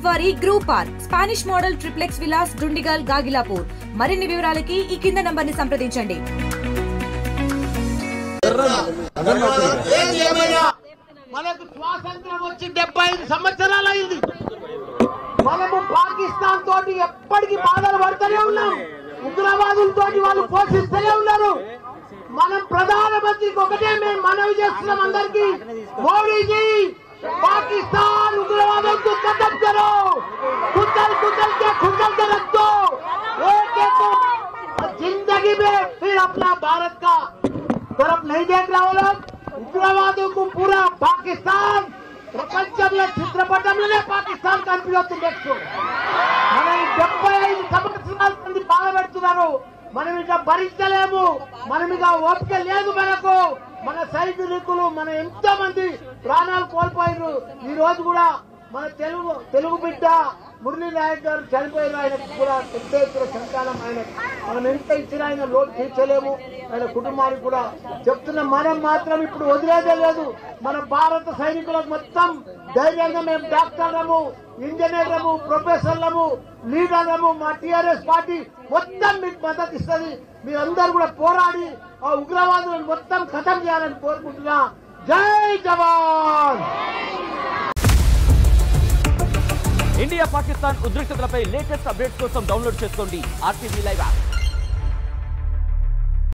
వారి group park Spanish model triplex Vilas Dundigal Gagillapur. మరిన్ని వివరాలకి ఈ కింద నంబర్ ని సంప్రదించండి. మనకు స్వాతంత్రం వచ్చి 75 సంవత్సరాలు అయింది. మనము పాకిస్తాన్ తోటి ఎప్పటికీ బాధలు పడుతూనే ఉన్నాం. ఉగ్రవాదులతో వాళ్ళు పోషిస్తూనే ఉన్నారు. మనం ప్రధానమంత్రికి ఒకటే మేము మనవి చేస్తున్నాం అందరికి, మోడీజీ पाकिस्तान उग्रवादों को खत्म करो, कुचल के रख दो। एक जिंदगी में फिर अपना भारत का तरफ नहीं देख रहा हो लोग। उग्रवादों को पूरा पाकिस्तान ప్రపంచంలో చిత్రపటంలోనే పాకిస్తాన్ కనిపిస్తుంది. నెక్స్ట్ మనం 75 సంవత్సరాల నుండి బాధ పెడుతున్నారు. మనం ఇక భరించలేము. మనం ఇక ఓపిక లేదు మనకు. మన సైనికులు మన ఎంతో మంది ప్రాణాలు కోల్పోయారు. ఈ రోజు కూడా మన తెలుగు బిడ్డ మురళీ నాయక్ గారు చనిపోయారు. ఆయనకు కూడా పెద్ద ఎత్తున సంతానం. మనం ఎంత ఇచ్చినా ఆయన లోటు తీర్చలేము. ఆయన కుటుంబానికి కూడా చెప్తున్నా, మనం మాత్రం ఇప్పుడు వదిలేదే లేదు. మన భారత సైనికులకు మొత్తం ధైర్యంగా మేము డాక్టర్లము, ఇంజనీర్లము, ప్రొఫెసర్లము, లీడర్లము, మా టీఆర్ఎస్ పార్టీ మొత్తం మీకు మద్దతు ఇస్తుంది. మీరందరూ కూడా పోరాడి ఆ ఉగ్రవాదులను మొత్తం ఖతం చేయాలని కోరుకుంటున్నా. జై జవాన్. ఇండియా పాకిస్తాన్ ఉద్రిక్తతలపై లేటెస్ట్ అప్డేట్స్ కోసం డౌన్లోడ్ చేసుకోండి RTV లైవ్ యాప్.